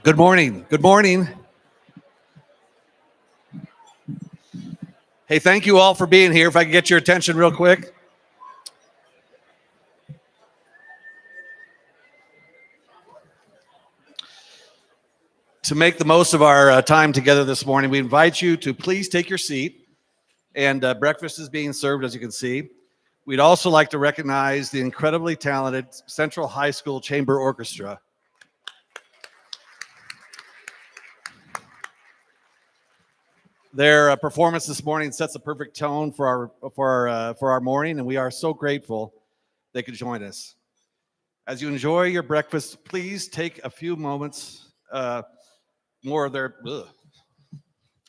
Good morning. Good morning. Hey, thank you all for being here. If I can get your attention real quick. To make the most of our time together this morning, we invite you to please take your seat. And breakfast is being served, as you can see. We'd also like to recognize the incredibly talented Central High School Chamber Orchestra. Their performance this morning sets a perfect tone for our morning, and we are so grateful they could join us. As you enjoy your breakfast, please take a few moments more of their.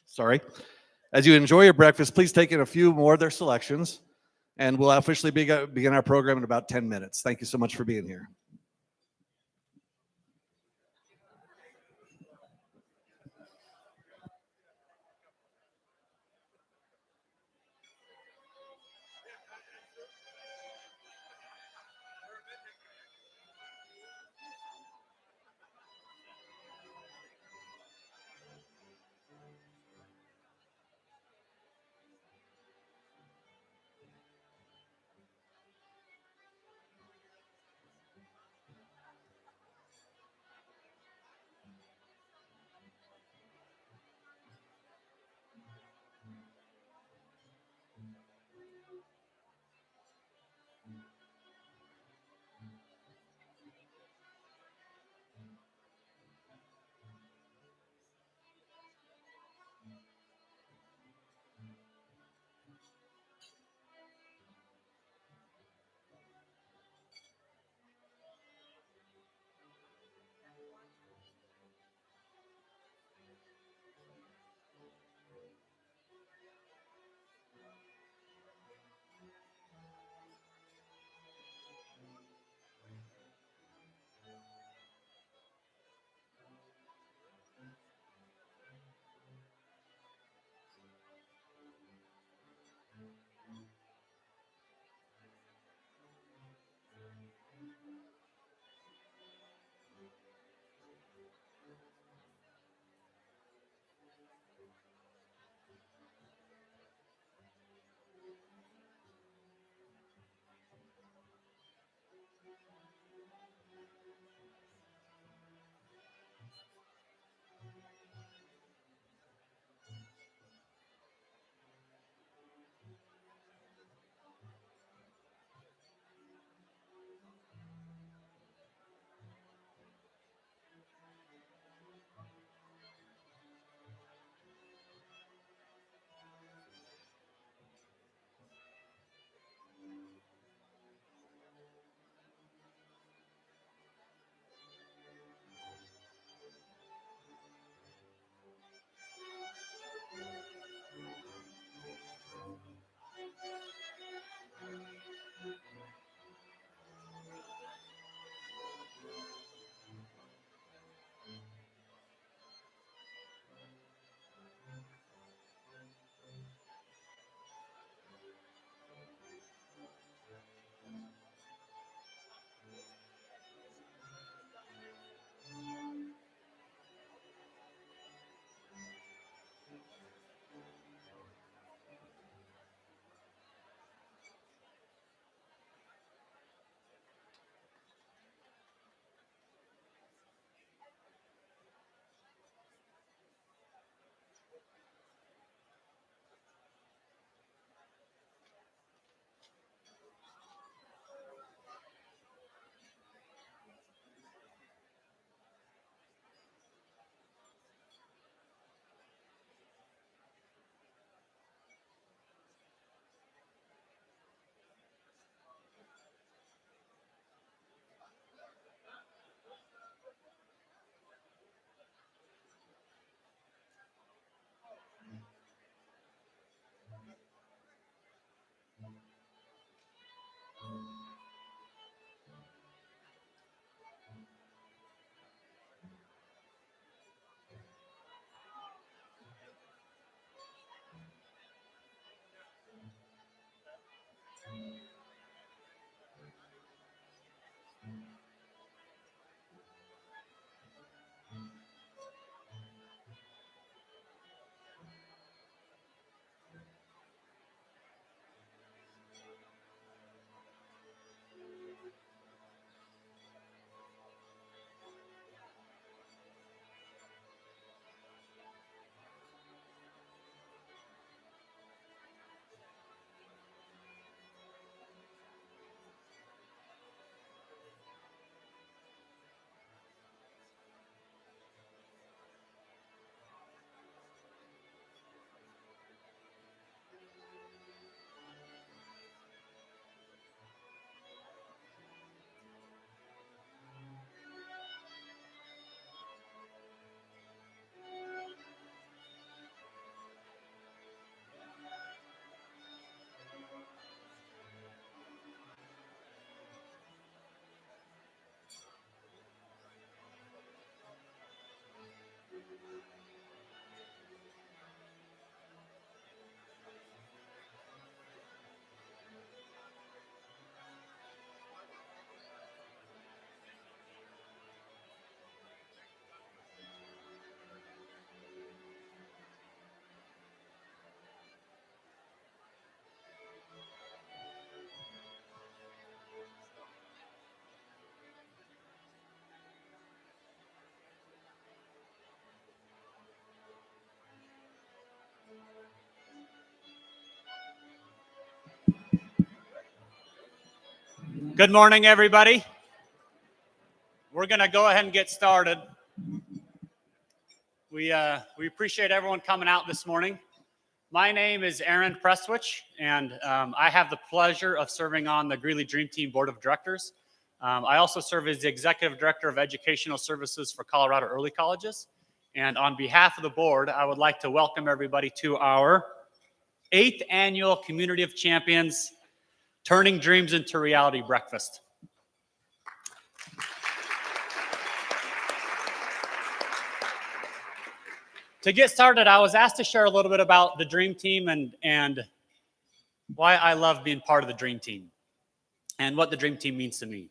Sorry. As you enjoy your breakfast, please take in a few more of their selections, and we'll officially begin our program in about 10 minutes. Thank you so much for being here. Good morning, everybody. We're going to go ahead and get started. We appreciate everyone coming out this morning. My name is Aaron Prestwich, and I have the pleasure of serving on the Greeley Dream Team Board of Directors. I also serve as the Executive Director of Educational Services for Colorado Early Colleges. And on behalf of the board, I would like to welcome everybody to our 8th Annual Community of Champions Turning Dreams into Reality Breakfast. To get started, I was asked to share a little bit about the Dream Team and why I love being part of the Dream Team and what the Dream Team means to me.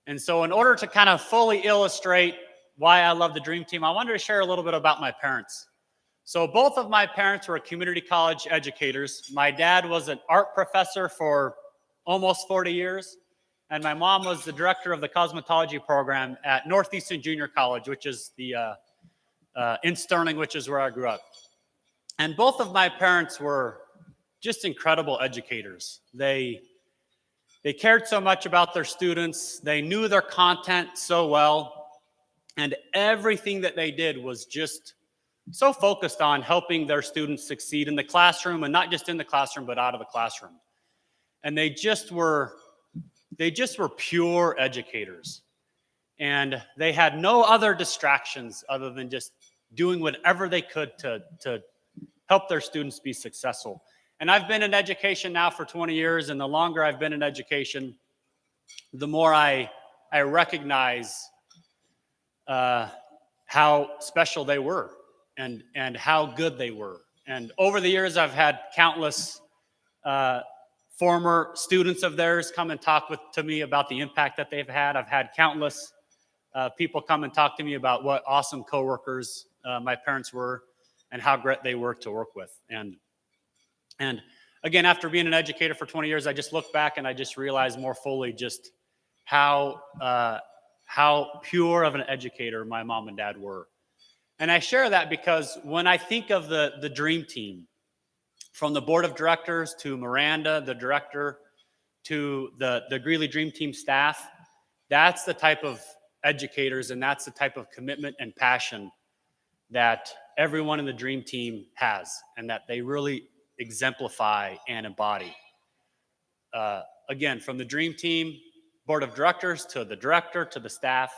And so in order to kind of fully illustrate why I love the Dream Team, I wanted to share a little bit about my parents. So both of my parents were community college educators. My dad was an art professor for almost 40 years, and my mom was the director of the cosmetology program at Northeastern Junior College, which is the in Sterling, which is where I grew up. And both of my parents were just incredible educators. They cared so much about their students. They knew their content so well. And everything that they did was just so focused on helping their students succeed in the classroom, and not just in the classroom, but out of the classroom. And they just were pure educators. And they had no other distractions other than just doing whatever they could to help their students be successful. And I've been in education now for 20 years, and the longer I've been in education, the more I recognize how special they were and how good they were. And over the years, I've had countless former students of theirs come and talk to me about the impact that they've had. I've had countless people come and talk to me about what awesome coworkers my parents were and how great they were to work with. And again, after being an educator for 20 years, I just look back and I just realize more fully just how pure of an educator my mom and dad were. And I share that because when I think of the Dream Team, from the board of directors to Miranda, the director, to the Greeley Dream Team staff, that's the type of educators and that's the type of commitment and passion that everyone in the Dream Team has and that they really exemplify and embody. Again, from the Dream Team board of directors to the director to the staff,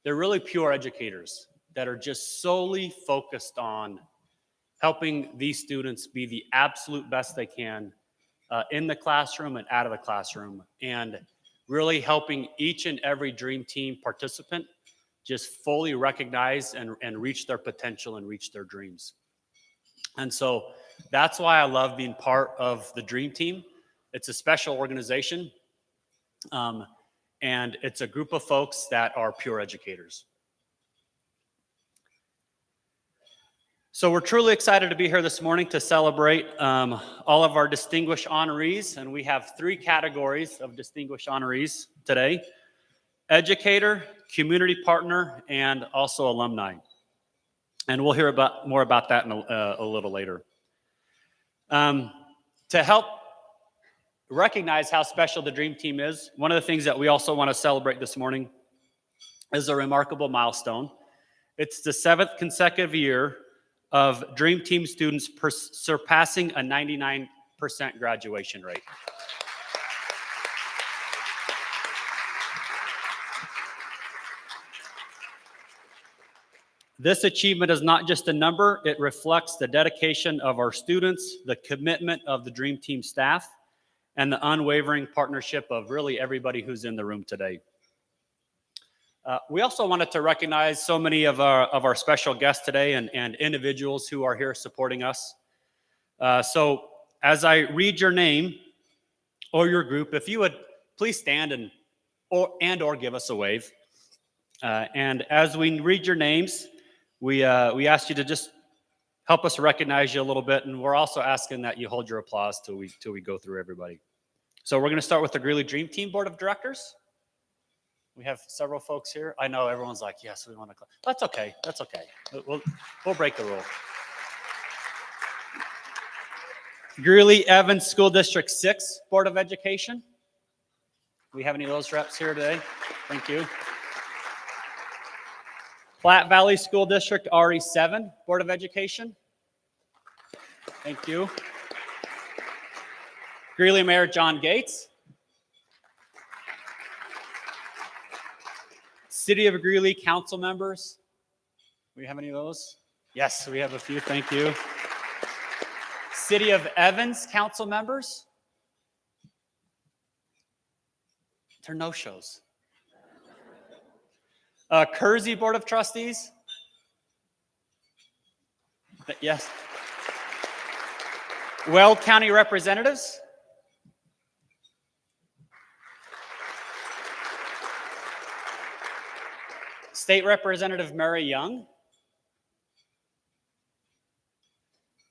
they're really pure educators that are just solely focused on helping these students be the absolute best they can in the classroom and out of the classroom, and really helping each and every Dream Team participant just fully recognize and reach their potential and reach their dreams. And so that's why I love being part of the Dream Team. It's a special organization, and it's a group of folks that are pure educators. So we're truly excited to be here this morning to celebrate all of our distinguished honorees, and we have 3 categories of distinguished honorees today: educator, community partner, and also alumni. And we'll hear more about that in a little later. To help recognize how special the Dream Team is, one of the things that we also want to celebrate this morning is a remarkable milestone. It's the 7th consecutive year of Dream Team students surpassing a 99% graduation rate. This achievement is not just a number, it reflects the dedication of our students, the commitment of the Dream Team staff, and the unwavering partnership of really everybody who's in the room today. We also wanted to recognize so many of our special guests today and individuals who are here supporting us. So as I read your name or your group, if you would please stand and or give us a wave. And as we read your names, we ask you to just help us recognize you a little bit, and we're also asking that you hold your applause till we go through everybody. So we're going to start with the Greeley Dream Team Board of Directors. We have several folks here. I know everyone's like, yes, we want to. That's okay. That's okay. We'll break the rule. Greeley Evans School District 6 Board of Education. we have any of those reps here today? Thank you. Platte Valley School District RE7 Board of Education. Thank you. Greeley Mayor John Gates. City of Greeley council members. Do we have any of those? Yes, we have a few. Thank you. City of Evans council members. They're no-shows. Kersey Board of Trustees. Yes. Weld County representatives. State Representative Mary Young.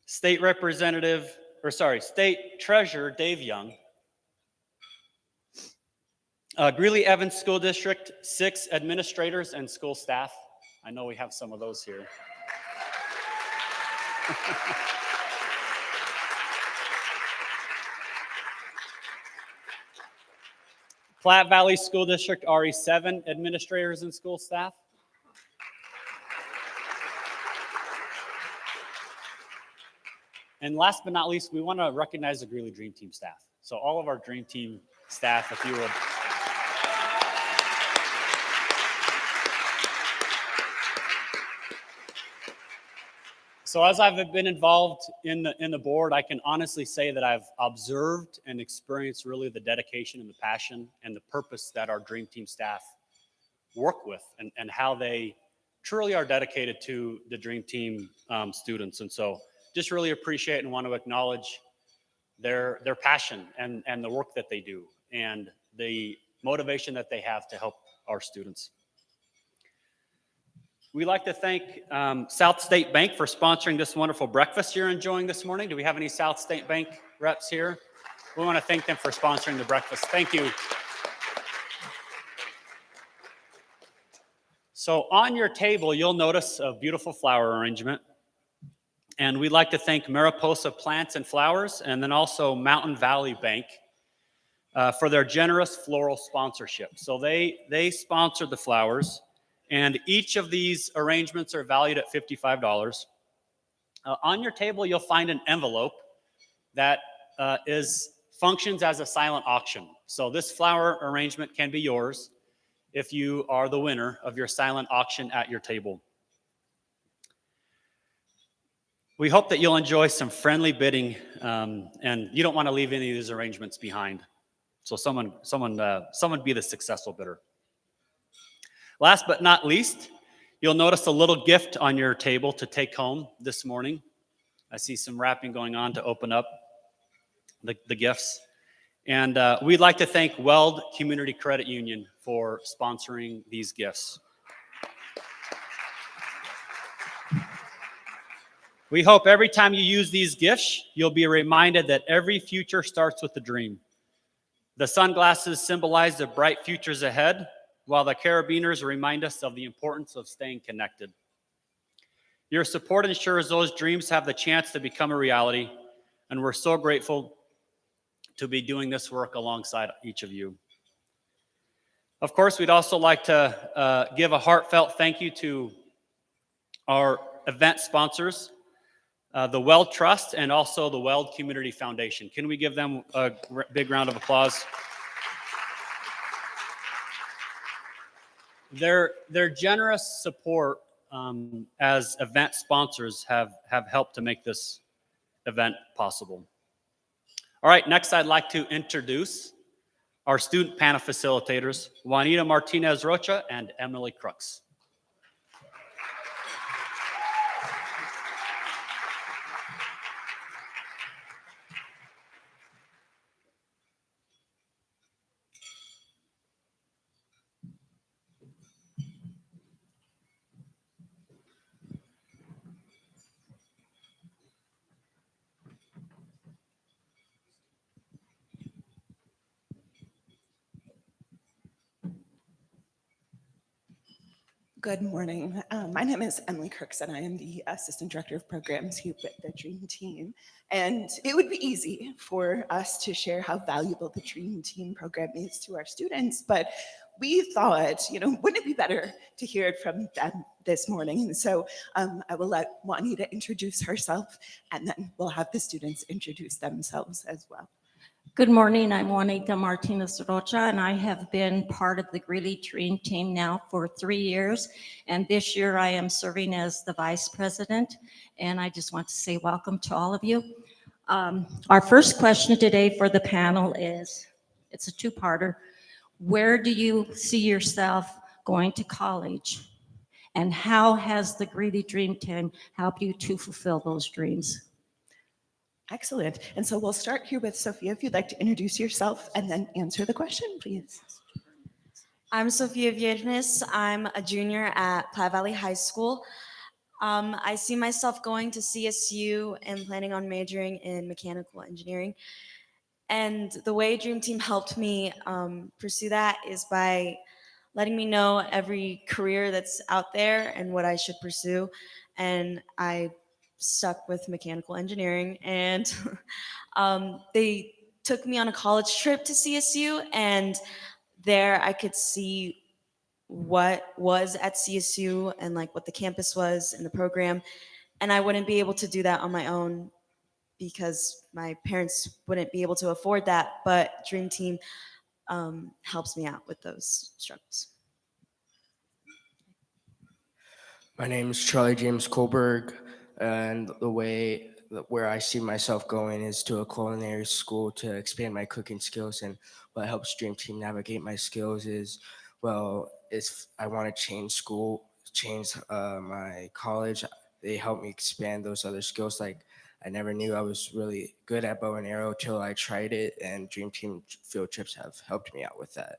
State Treasurer Dave Young. Greeley Evans School District 6 administrators and school staff. I know we have some of those here. Platte Valley School District RE7 administrators and school staff. And last but not least, we want to recognize the Greeley Dream Team staff. So all of our Dream Team staff, if you would. So as I've been involved in the board, I can honestly say that I've observed and experienced really the dedication and the passion and the purpose that our Dream Team staff work with, and how they truly are dedicated to the Dream Team students. And so just really appreciate and want to acknowledge their passion and the work that they do and the motivation that they have to help our students. We'd like to thank South State Bank for sponsoring this wonderful breakfast you're enjoying this morning. Do we have any South State Bank reps here? We want to thank them for sponsoring the breakfast. Thank you. So on your table, you'll notice a beautiful flower arrangement. And we'd like to thank Mariposa Plants and Flowers, and then also Mountain Valley Bank for their generous floral sponsorship. So they sponsored the flowers. And each of these arrangements are valued at $55. On your table, you'll find an envelope that functions as a silent auction. So this flower arrangement can be yours if you are the winner of your silent auction at your table. We hope that you'll enjoy some friendly bidding, and you don't want to leave any of these arrangements behind. So someone be the successful bidder. Last but not least, you'll notice a little gift on your table to take home this morning. I see some wrapping going on to open up the gifts. And we'd like to thank Weld Community Credit Union for sponsoring these gifts. We hope every time you use these gifts, you'll be reminded that every future starts with a dream. The sunglasses symbolize the bright futures ahead, while the carabiners remind us of the importance of staying connected. Your support ensures those dreams have the chance to become a reality, and we're so grateful to be doing this work alongside each of you. Of course, we'd also like to give a heartfelt thank you to our event sponsors, the Weld Trust and also the Weld Community Foundation. Can we give them a big round of applause? Their generous support as event sponsors have helped to make this event possible. All right, next I'd like to introduce our student panel facilitators, Juanita Martinez Rocha and Emily Crooks. Good morning. My name is Emily Kirks, and I am the Assistant Director of Programs here with the Dream Team. And it would be easy for us to share how valuable the Dream Team program is to our students, but we thought, wouldn't it be better to hear it from them this morning? And so I will let Juanita introduce herself, and then we'll have the students introduce themselves as well. Good morning, I'm Juanita Martinez Rocha, and I have been part of the Greeley Dream Team now for 3 years. And this year I am serving as the Vice President. And I just want to say welcome to all of you. Our first question today for the panel is, it's a two-parter. Where do you see yourself going to college? And how has the Greeley Dream Team helped you to fulfill those dreams? Excellent. And so we'll start here with Sophia, if you'd like to introduce yourself and then answer the question, please. I'm Sophia Viernes. I'm a junior at Platte Valley High School. I see myself going to CSU and planning on majoring in mechanical engineering. And the way Dream Team helped me pursue that is by letting me know every career that's out there and what I should pursue. And I stuck with mechanical engineering, and they took me on a college trip to CSU, and there I could see what was at CSU and like what the campus was and the program. And I wouldn't be able to do that on my own because my parents wouldn't be able to afford that. But Dream Team helps me out with those struggles. My name is Charlie James Kohlberg, and where I see myself going is to a culinary school to expand my cooking skills. And what helps Dream Team navigate my skills is, well, if I want to change my college, they help me expand those other skills. Like I never knew I was really good at bow and arrow till I tried it, and Dream Team field trips have helped me out with that.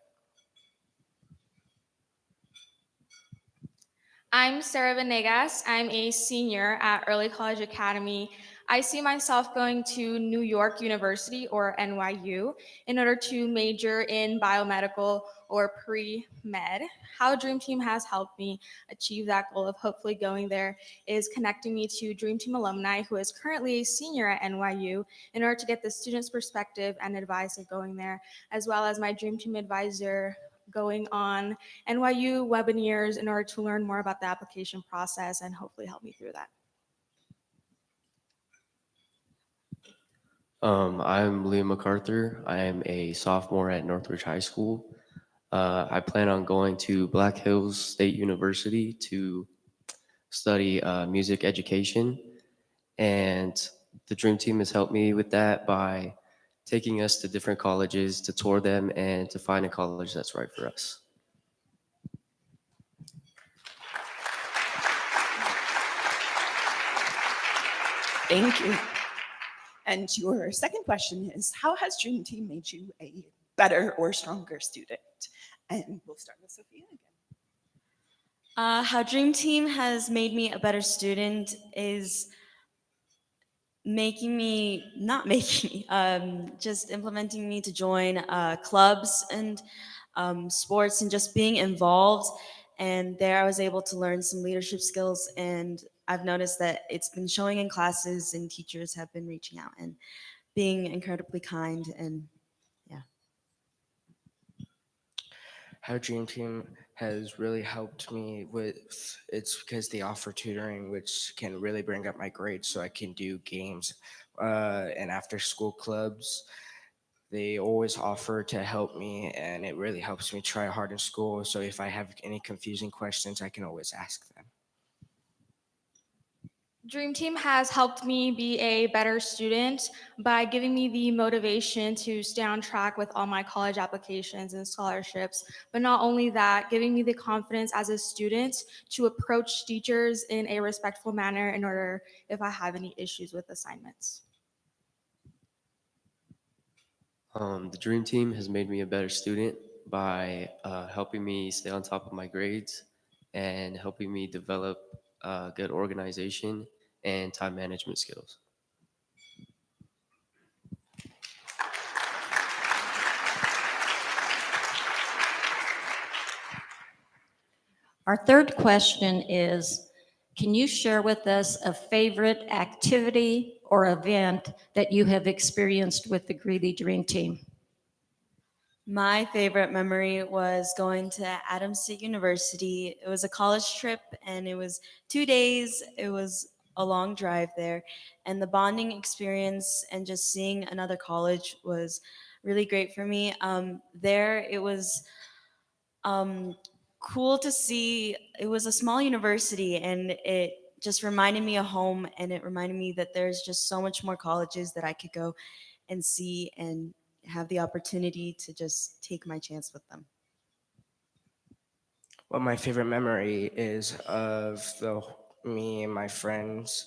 I'm Sarah Venegas. I'm a senior at Early College Academy. I see myself going to New York University, or NYU, in order to major in biomedical or pre-med. How Dream Team has helped me achieve that goal of hopefully going there is connecting me to Dream Team alumni who is currently a senior at NYU in order to get the student's perspective and advice of going there, as well as my Dream Team advisor going on NYU webinars in order to learn more about the application process and hopefully help me through that. I'm Liam MacArthur. I am a sophomore at Northridge High School. I plan on going to Black Hills State University to study music education. And the Dream Team has helped me with that by taking us to different colleges to tour them and to find a college that's right for us. Thank you. And your second question is, how has Dream Team made you a better or stronger student? And we'll start with Sophia again. How Dream Team has made me a better student is just implementing me to join clubs and sports and just being involved. And there I was able to learn some leadership skills, and I've noticed that it's been showing in classes, and teachers have been reaching out and being incredibly kind. And yeah. How Dream Team has really helped me it's because they offer tutoring, which can really bring up my grades so I can do games and after school clubs. They always offer to help me, and it really helps me try hard in school. So if I have any confusing questions, I can always ask them. Dream Team has helped me be a better student by giving me the motivation to stay on track with all my college applications and scholarships. But not only that, giving me the confidence as a student to approach teachers in a respectful manner in order if I have any issues with assignments. The Dream Team has made me a better student by helping me stay on top of my grades and helping me develop good organization and time management skills. Our third question is, can you share with us a favorite activity or event that you have experienced with the Greeley Dream Team? My favorite memory was going to Adams State University. It was a college trip and it was 2 days. It was a long drive there. And the bonding experience and just seeing another college was really great for me. There, it was um, cool to see. It was a small university and it just reminded me of home, and it reminded me that there's just so much more colleges that I could go and see and have the opportunity to just take my chance with them. Well, my favorite memory is of me and my friends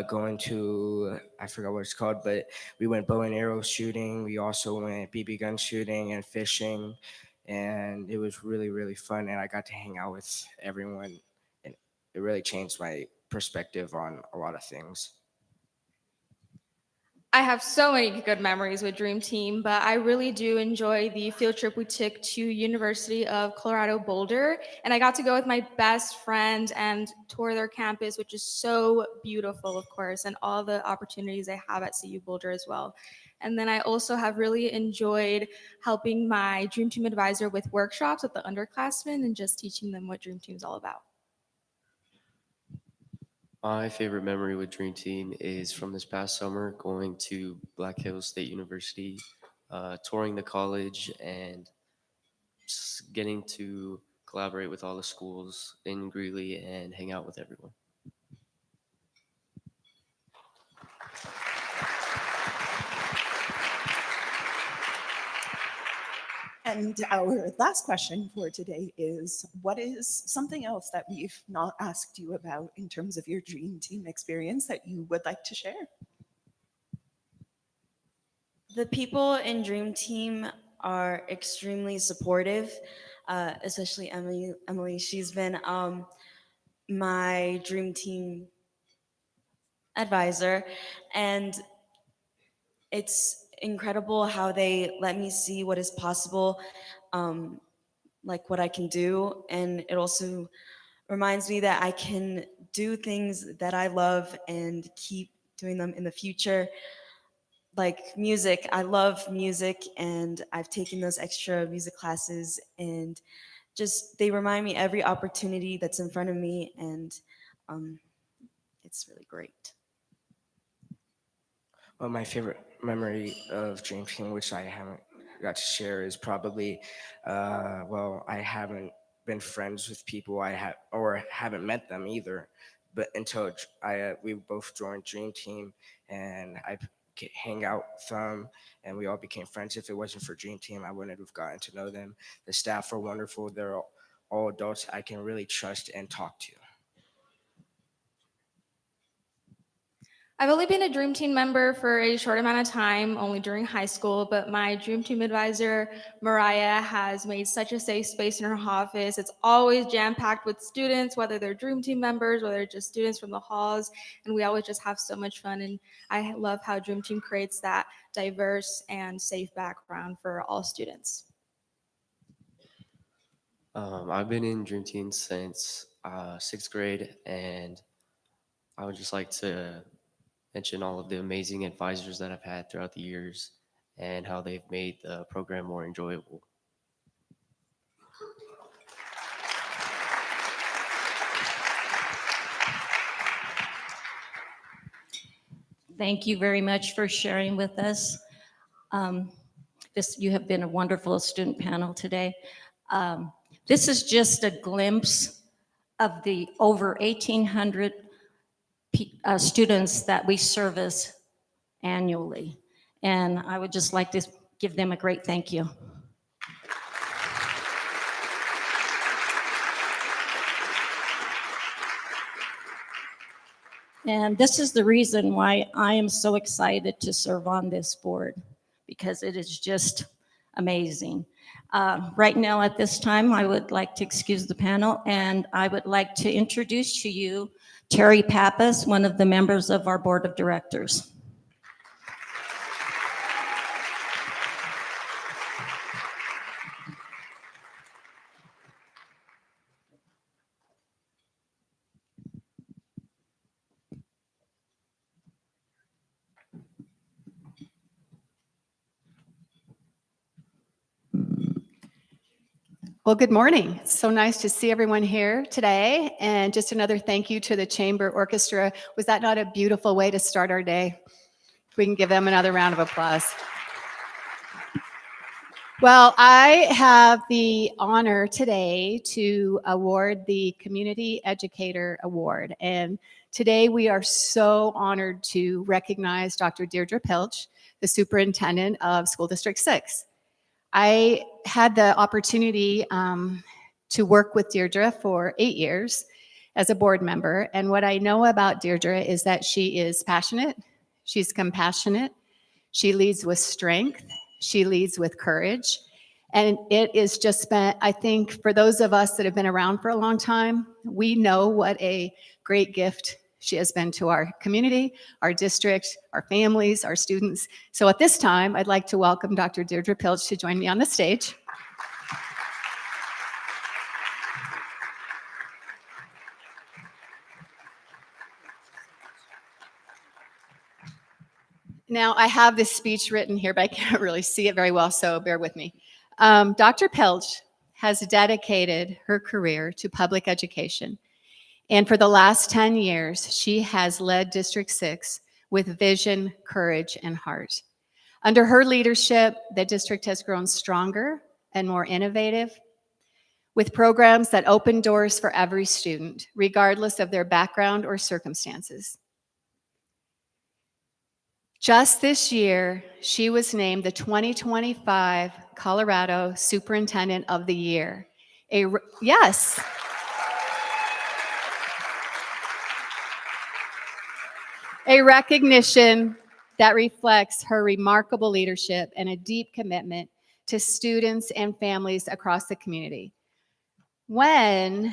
going to, I forgot what it's called, but we went bow and arrow shooting. We also went BB gun shooting and fishing, and it was really, really fun. And I got to hang out with everyone, and it really changed my perspective on a lot of things. I have so many good memories with Dream Team, but I really do enjoy the field trip we took to University of Colorado Boulder, and I got to go with my best friend and tour their campus, which is so beautiful, of course, and all the opportunities they have at CU Boulder as well. And then I also have really enjoyed helping my Dream Team advisor with workshops with the underclassmen and just teaching them what Dream Team is all about. My favorite memory with Dream Team is from this past summer going to Black Hills State University, touring the college, and just getting to collaborate with all the schools in Greeley and hang out with everyone. And our last question for today is, what is something else that we've not asked you about in terms of your Dream Team experience that you would like to share? The people in Dream Team are extremely supportive, especially Emily. She's been my Dream Team advisor, and it's incredible how they let me see what is possible, um, like what I can do, and it also reminds me that I can do things that I love and keep doing them in the future. Like music, I love music, and I've taken those extra music classes, and just they remind me every opportunity that's in front of me, and um, it's really great. Well, my favorite memory of Dream Team, which I haven't got to share, is probably, well, I haven't been friends with people I have or haven't met them either, but until we both joined Dream Team, and I hang out with them, and we all became friends. If it wasn't for Dream Team, I wouldn't have gotten to know them. The staff are wonderful. They're all adults I can really trust and talk to. I've only been a Dream Team member for a short amount of time, only during high school, but my Dream Team advisor, Mariah, has made such a safe space in her office. It's always jam-packed with students, whether they're Dream Team members, whether it's just students from the halls, and we always just have so much fun. And I love how Dream Team creates that diverse and safe background for all students. I've been in Dream Team since 6th grade, and I would just like to mention all of the amazing advisors that I've had throughout the years and how they've made the program more enjoyable. Thank you very much for sharing with us. You have been a wonderful student panel today. This is just a glimpse of the over 1,800 students that we service annually. And I would just like to give them a great thank you. And this is the reason why I am so excited to serve on this board, because it is just amazing. Right now at this time, I would like to excuse the panel, and I would like to introduce to you Terry Pappas, one of the members of our board of directors. Well, good morning. It's so nice to see everyone here today. And just another thank you to the Chamber Orchestra. Was that not a beautiful way to start our day? We can give them another round of applause. Well, I have the honor today to award the Community Educator Award. And today we are so honored to recognize Dr. Deirdre Pilch, the Superintendent of School District 6. I had the opportunity to work with Deirdre for 8 years as a board member. And what I know about Deirdre is that she is passionate, she's compassionate, she leads with strength, she leads with courage. And it is just been, I think, for those of us that have been around for a long time, we know what a great gift she has been to our community, our district, our families, our students. So at this time, I'd like to welcome Dr. Deirdre Pilch to join me on the stage. Now, I have this speech written here, but I can't really see it very well, so bear with me. Dr. Pilch has dedicated her career to public education. And for the last 10 years, she has led District 6 with vision, courage, and heart. Under her leadership, the district has grown stronger and more innovative, with programs that open doors for every student, regardless of their background or circumstances. Just this year, she was named the 2025 Colorado Superintendent of the Year. Yes. A recognition that reflects her remarkable leadership and a deep commitment to students and families across the community. With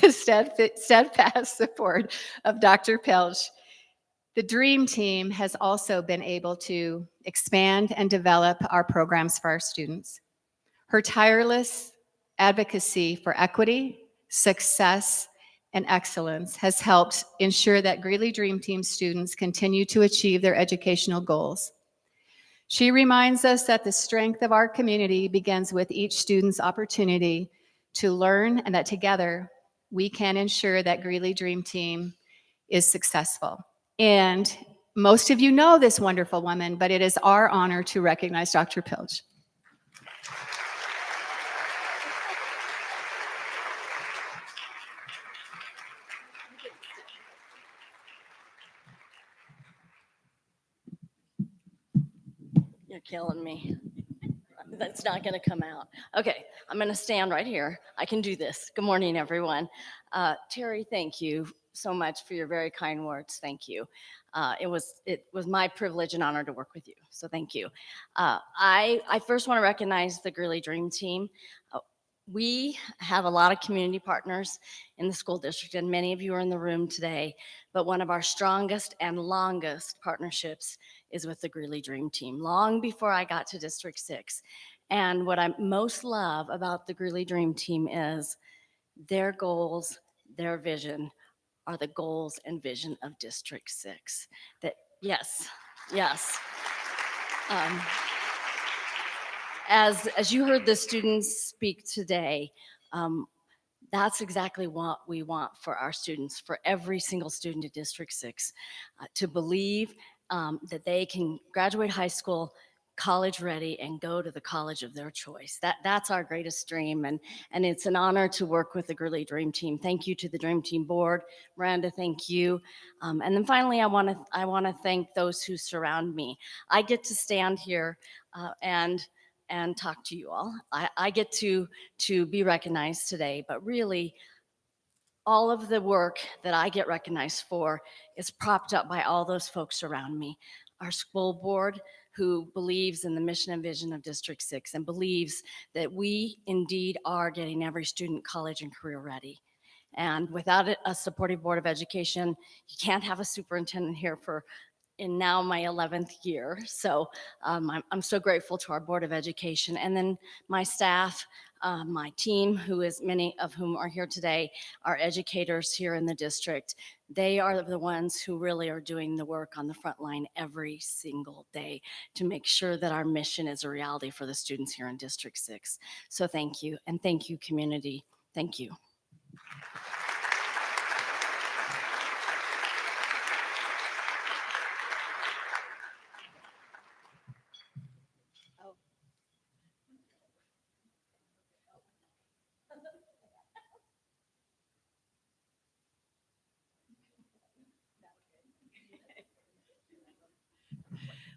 the steadfast support of Dr. Pilch, the Dream Team has also been able to expand and develop our programs for our students. Her tireless advocacy for equity, success, and excellence has helped ensure that Greeley Dream Team students continue to achieve their educational goals. She reminds us that the strength of our community begins with each student's opportunity to learn, and that together we can ensure that Greeley Dream Team is successful. And most of you know this wonderful woman, but it is our honor to recognize Dr. Pilch. You're killing me. That's not going to come out. Okay, I'm going to stand right here. I can do this. Good morning, everyone. Terry, thank you so much for your very kind words. Thank you. It was my privilege and honor to work with you. So thank you. I first want to recognize the Greeley Dream Team. We have a lot of community partners in the school district, and many of you are in the room today, but one of our strongest and longest partnerships is with the Greeley Dream Team, long before I got to District 6. And what I most love about the Greeley Dream Team is their goals, their vision are the goals and vision of District 6. Yes. As you heard the students speak today, that's exactly what we want for our students, for every single student at District 6, to believe that they can graduate high school, college ready, and go to the college of their choice. That's our greatest dream, and it's an honor to work with the Greeley Dream Team. Thank you to the Dream Team board. Miranda, thank you. And then finally, I want to thank those who surround me. I get to stand here and talk to you all. I get to be recognized today, but really all of the work that I get recognized for is propped up by all those folks around me. Our school board, who believes in the mission and vision of District 6 and believes that we indeed are getting every student college and career ready. And without a supportive Board of Education, you can't have a superintendent here for in now my 11th year. So I'm so grateful to our Board of Education, and then my staff, my team, who is many of whom are here today, our educators here in the district. They are the ones who really are doing the work on the front line every single day to make sure that our mission is a reality for the students here in District 6. So thank you, and thank you, community. Thank you.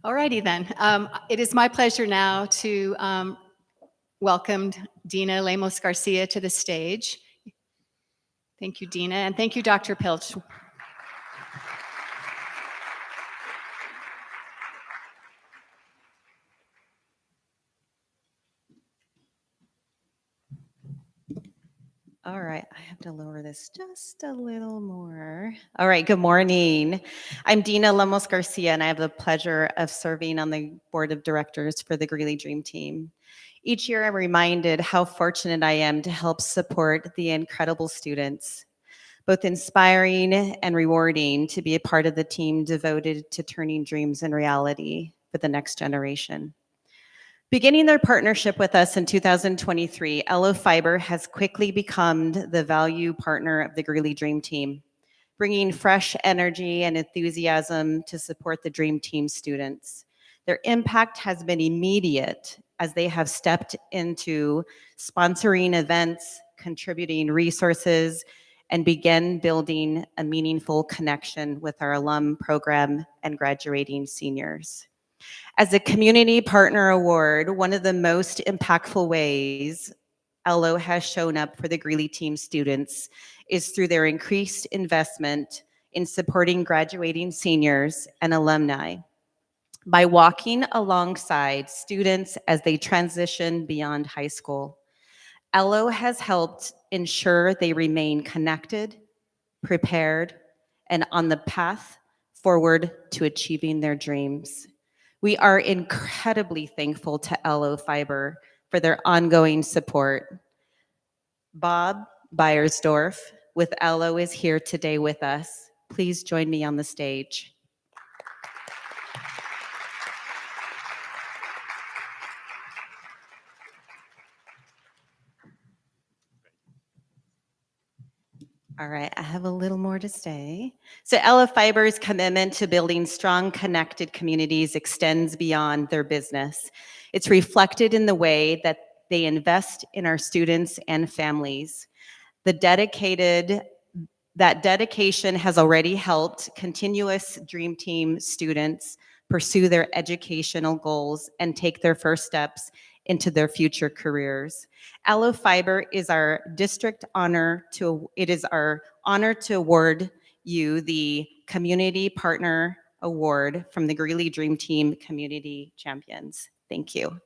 All righty then. It is my pleasure now to welcome Dina Lemos Garcia to the stage. Thank you, Dina, and thank you, Dr. Pilch. All right, I have to lower this just a little more. All right, good morning. I'm Dina Lemos Garcia, and I have the pleasure of serving on the board of directors for the Greeley Dream Team. Each year, I'm reminded how fortunate I am to help support the incredible students, both inspiring and rewarding to be a part of the team devoted to turning dreams in reality for the next generation. Beginning their partnership with us in 2023, Elo Fiber has quickly become the value partner of the Greeley Dream Team, bringing fresh energy and enthusiasm to support the Dream Team students. Their impact has been immediate as they have stepped into sponsoring events, contributing resources, and begin building a meaningful connection with our alum program and graduating seniors. As a Community Partner Award, one of the most impactful ways Elo has shown up for the Greeley Team students is through their increased investment in supporting graduating seniors and alumni. By walking alongside students as they transition beyond high school, Elo has helped ensure they remain connected, prepared, and on the path forward to achieving their dreams. We are incredibly thankful to Elo Fiber for their ongoing support. Bob Beiersdorf with Elo is here today with us. Please join me on the stage. All right, I have a little more to say. So Elo Fiber's commitment to building strong, connected communities extends beyond their business. It's reflected in the way that they invest in our students and families. That dedication has already helped continuous Dream Team students pursue their educational goals and take their first steps into their future careers. Elo Fiber is our honor to award you the Community Partner Award from the Greeley Dream Team Community Champions. Thank you.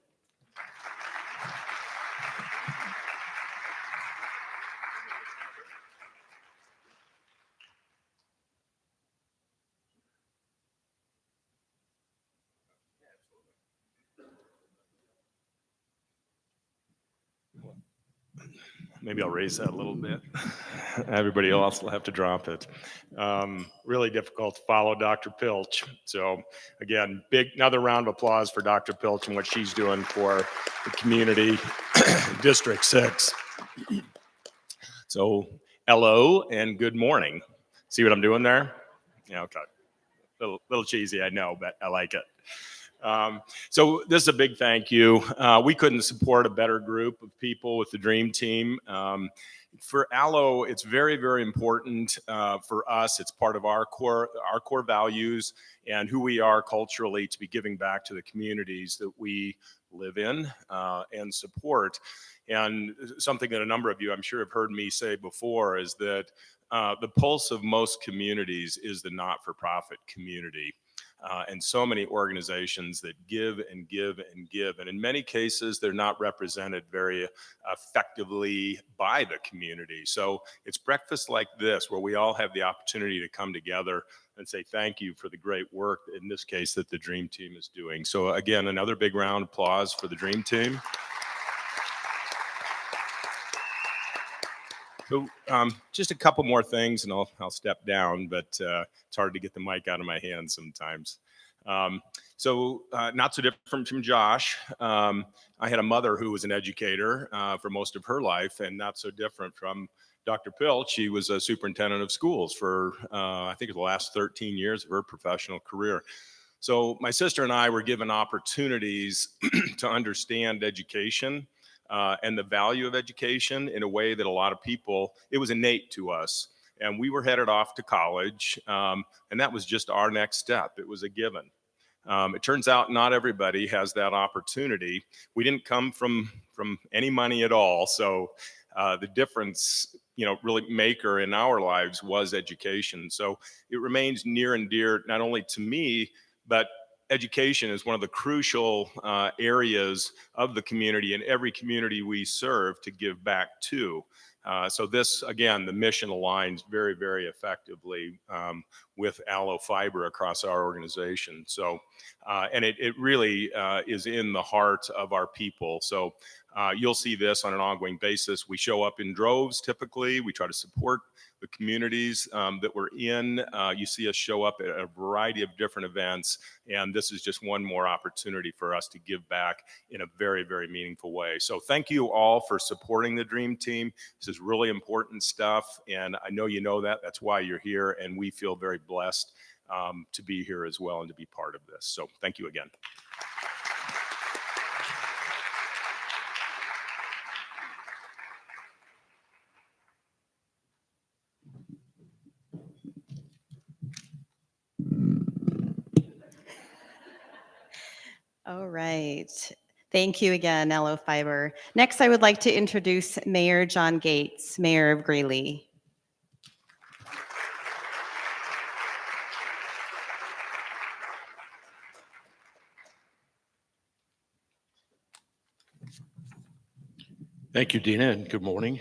Maybe I'll raise that a little bit. Everybody else will have to drop it. Really difficult to follow Dr. Pilch. So again, another round of applause for Dr. Pilch and what she's doing for the community, District 6. So hello and good morning. See what I'm doing there? Yeah, okay. Little cheesy, I know, but I like it. So this is a big thank you. We couldn't support a better group of people with the Dream Team. For Elo, it's very, very important for us. It's part of our core values and who we are culturally to be giving back to the communities that we live in and support. And something that a number of you, I'm sure, have heard me say before is that the pulse of most communities is the not-for-profit community. And so many organizations that give and give and give. And in many cases, they're not represented very effectively by the community. So it's breakfast like this where we all have the opportunity to come together and say thank you for the great work, in this case, that the Dream Team is doing. So again, another big round of applause for the Dream Team. So just a couple more things and I'll step down, but it's hard to get the mic out of my hands sometimes. Not so different from Josh. I had a mother who was an educator for most of her life, and not so different from Dr. Pilch. She was a superintendent of schools for, I think, the last 13 years of her professional career. So my sister and I were given opportunities to understand education and the value of education in a way that a lot of people, it was innate to us. And we were headed off to college, and that was just our next step. It was a given. It turns out not everybody has that opportunity. We didn't come from any money at all, so the difference, really maker in our lives was education. So it remains near and dear not only to me, but education is one of the crucial areas of the community and every community we serve to give back to. So this, again, the mission aligns very, very effectively with Aloe Fiber across our organization. So, and it really is in the heart of our people. So you'll see this on an ongoing basis. We show up in droves typically. We try to support the communities that we're in. You see us show up at a variety of different events, and this is just one more opportunity for us to give back in a very, very meaningful way. So thank you all for supporting the Dream Team. This is really important stuff, and I know you know that. That's why you're here, and we feel very blessed to be here as well and to be part of this. So thank you again. All right. Thank you again, Aloe Fiber. Next, I would like to introduce Mayor John Gates, Mayor of Greeley. Thank you, Dina, and good morning.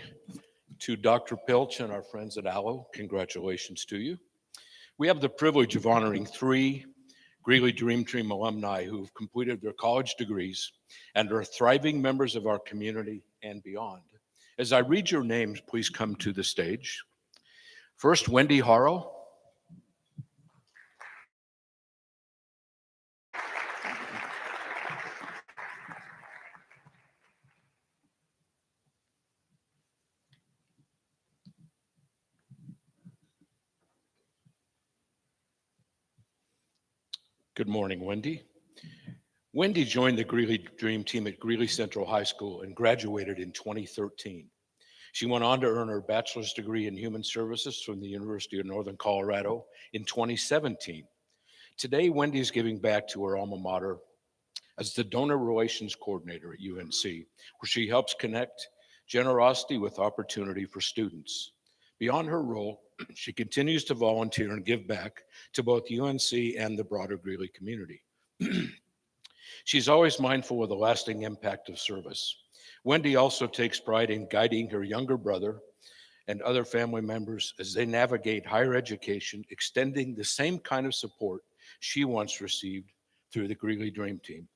To Dr. Pilch and our friends at Aloe, congratulations to you. We have the privilege of honoring 3 Greeley Dream Team alumni who have completed their college degrees and are thriving members of our community and beyond. As I read your names, please come to the stage. First, Wendy Harrow. Good morning, Wendy. Wendy joined the Greeley Dream Team at Greeley Central High School and graduated in 2013. She went on to earn her bachelor's degree in human services from the University of Northern Colorado in 2017. Today, Wendy is giving back to her alma mater as the donor relations coordinator at UNC, where she helps connect generosity with opportunity for students. Beyond her role, she continues to volunteer and give back to both UNC and the broader Greeley community. She's always mindful of the lasting impact of service. Wendy also takes pride in guiding her younger brother and other family members as they navigate higher education, extending the same kind of support she once received through the Greeley Dream Team.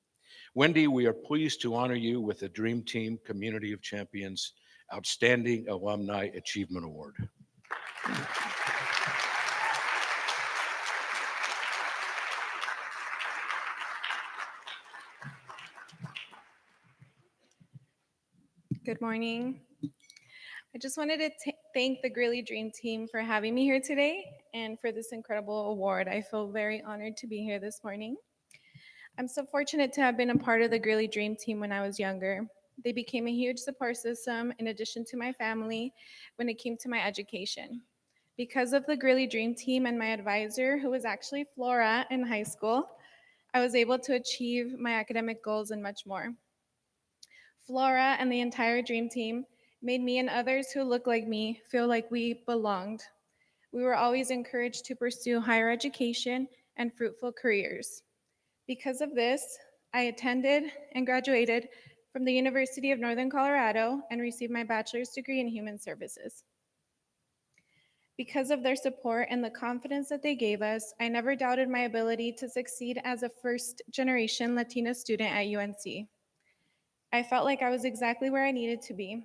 Wendy, we are pleased to honor you with the Dream Team Community of Champions Outstanding Alumni Achievement Award. Good morning. I just wanted to thank the Greeley Dream Team for having me here today and for this incredible award. I feel very honored to be here this morning. I'm so fortunate to have been a part of the Greeley Dream Team when I was younger. They became a huge support system in addition to my family when it came to my education. Because of the Greeley Dream Team and my advisor, who was actually Flora in high school, I was able to achieve my academic goals and much more. Flora and the entire Dream Team made me and others who look like me feel like we belonged. We were always encouraged to pursue higher education and fruitful careers. Because of this, I attended and graduated from the University of Northern Colorado and received my bachelor's degree in human services. Because of their support and the confidence that they gave us, I never doubted my ability to succeed as a first-generation Latina student at UNC. I felt like I was exactly where I needed to be.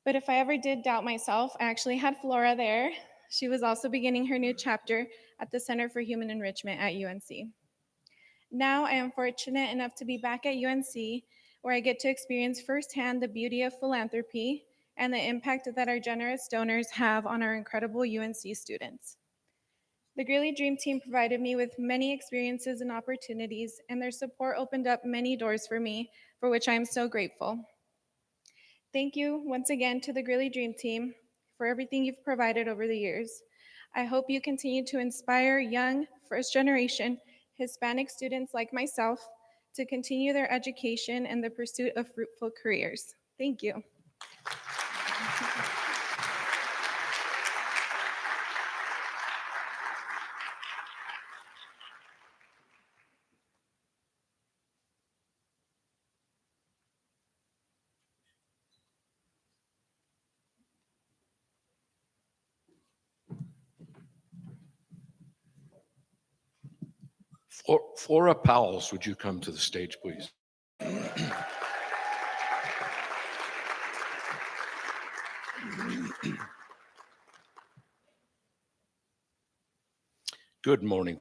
But if I ever did doubt myself, I actually had Flora there. She was also beginning her new chapter at the Center for Human Enrichment at UNC. Now I am fortunate enough to be back at UNC, where I get to experience firsthand the beauty of philanthropy and the impact that our generous donors have on our incredible UNC students. The Greeley Dream Team provided me with many experiences and opportunities, and their support opened up many doors for me, for which I am so grateful. Thank you once again to the Greeley Dream Team for everything you've provided over the years. I hope you continue to inspire young, first-generation Hispanic students like myself to continue their education and the pursuit of fruitful careers. Thank you. Flora Powells, would you come to the stage, please? Good morning.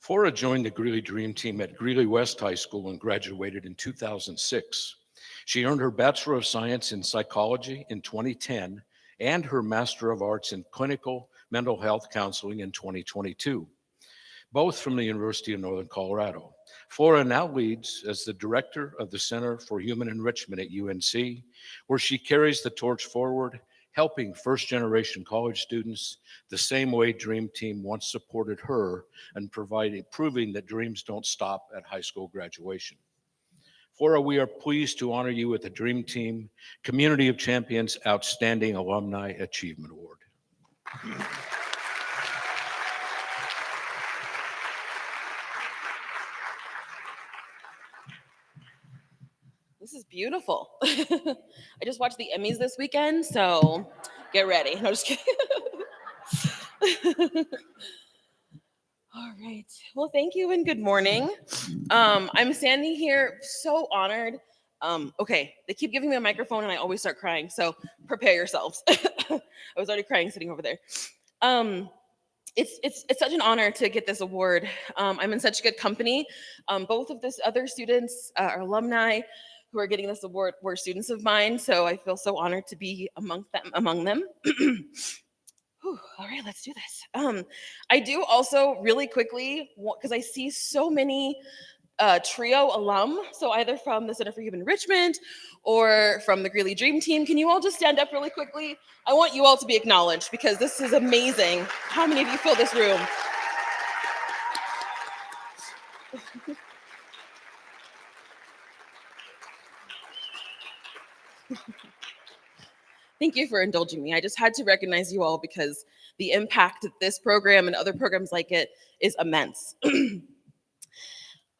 Flora joined the Greeley Dream Team at Greeley West High School and graduated in 2006. She earned her Bachelor of Science in Psychology in 2010 and her Master of Arts in Clinical Mental Health Counseling in 2022, both from the University of Northern Colorado. Flora now leads as the director of the Center for Human Enrichment at UNC, where she carries the torch forward, helping first-generation college students the same way Dream Team once supported her and proving that dreams don't stop at high school graduation. Flora, we are pleased to honor you with the Dream Team Community of Champions Outstanding Alumni Achievement Award. This is beautiful. I just watched the Emmys this weekend, so get ready. No, just kidding. All right. Well, thank you and good morning. I'm standing here so honored. Okay, they keep giving me a microphone and I always start crying, so prepare yourselves. I was already crying sitting over there. It's such an honor to get this award. I'm in such good company. Both of this other students are alumni who are getting this award were students of mine, so I feel so honored to be among them. Whew, all right, let's do this. I do also really quickly, because I see so many TRIO alum, so either from the Center for Human Enrichment or from the Greeley Dream Team. Can you all just stand up really quickly? I want you all to be acknowledged because this is amazing. How many of you fill this room? Thank you for indulging me. I just had to recognize you all because the impact that this program and other programs like it is immense.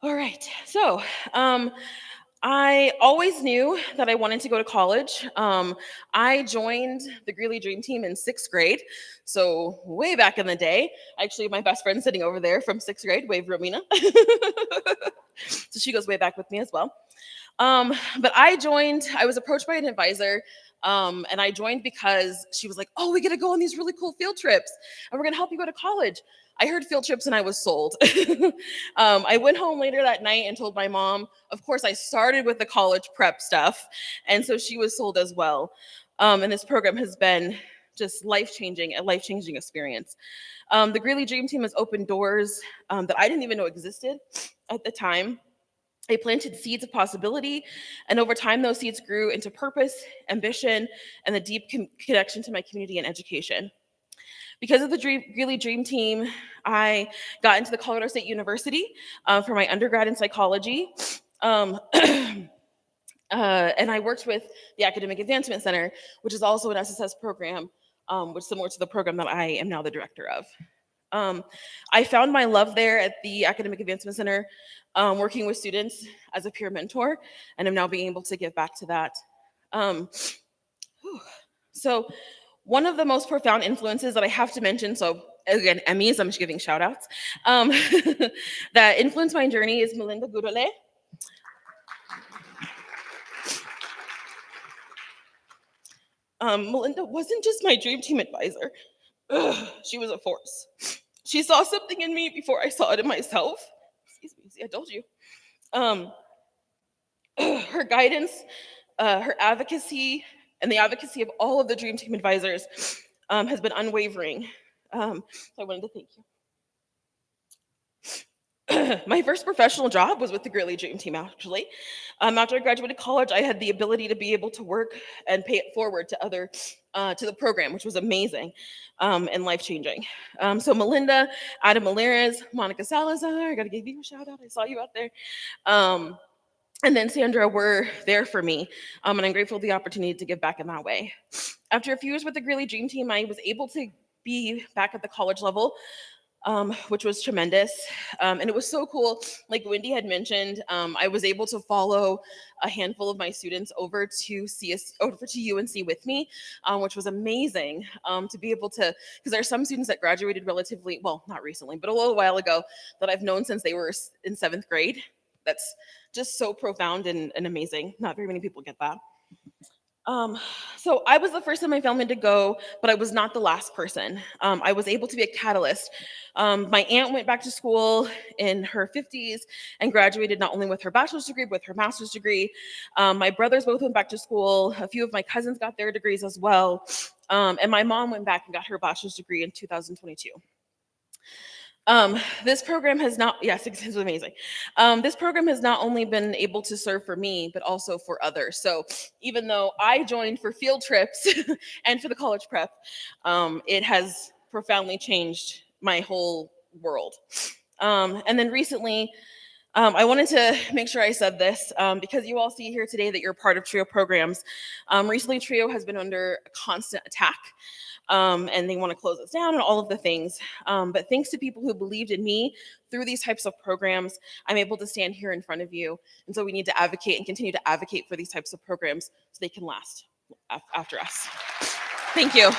All right, so I always knew that I wanted to go to college. I joined the Greeley Dream Team in 6th grade, so way back in the day. Actually, my best friend sitting over there from 6th grade, wave Romina. So she goes way back with me as well. But I was approached by an advisor, and I joined because she was like, oh, we get to go on these really cool field trips, and we're gonna help you go to college. I heard field trips and I was sold. I went home later that night and told my mom. Of course, I started with the college prep stuff, and so she was sold as well. And this program has been just life-changing, a life-changing experience. The Greeley Dream Team has opened doors that I didn't even know existed at the time. They planted seeds of possibility, and over time, those seeds grew into purpose, ambition, and the deep connection to my community and education. Because of the Greeley Dream Team, I got into the Colorado State University for my undergrad in psychology. And I worked with the Academic Advancement Center, which is also an SSS program, which is similar to the program that I am now the director of. I found my love there at the Academic Advancement Center, working with students as a peer mentor, and I'm now being able to give back to that. So One of the most profound influences that I have to mention, so again, Emmys, I'm just giving shout outs, that influenced my journey is Melinda Gurule. Melinda wasn't just my dream team advisor. She was a force. She saw something in me before I saw it in myself. Excuse me, see, I told you. Her guidance, her advocacy, and the advocacy of all of the Dream Team advisors has been unwavering. So I wanted to thank you. My first professional job was with the Greeley Dream Team, actually. After I graduated college, I had the ability to be able to work and pay it forward to to the program, which was amazing and life-changing. So Melinda, Adam Malera's, Monica Salazar, I gotta give you a shout out, I saw you out there. And then Sandra were there for me, and I'm grateful for the opportunity to give back in that way. After a few years with the Greeley Dream Team, I was able to be back at the college level, which was tremendous. And it was so cool. Like Wendy had mentioned, I was able to follow a handful of my students over to UNC with me, which was amazing to be able to, because there are some students that graduated relatively, well, not recently, but a little while ago that I've known since they were in 7th grade. That's just so profound and amazing. Not very many people get that. So I was the first in my family to go, but I was not the last person. I was able to be a catalyst. My aunt went back to school in her 50s and graduated not only with her bachelor's degree, but with her master's degree. My brothers both went back to school. A few of my cousins got their degrees as well. And my mom went back and got her bachelor's degree in 2022. This program has not, yes, it's amazing. This program has not only been able to serve for me, but also for others. So even though I joined for field trips and for the college prep, it has profoundly changed my whole world. And then recently, I wanted to make sure I said this because you all see here today that you're part of TRIO programs. Recently, TRIO has been under a constant attack. And they want to close us down and all of the things. But thanks to people who believed in me through these types of programs, I'm able to stand here in front of you. And so we need to advocate and continue to advocate for these types of programs so they can last after us. Thank you.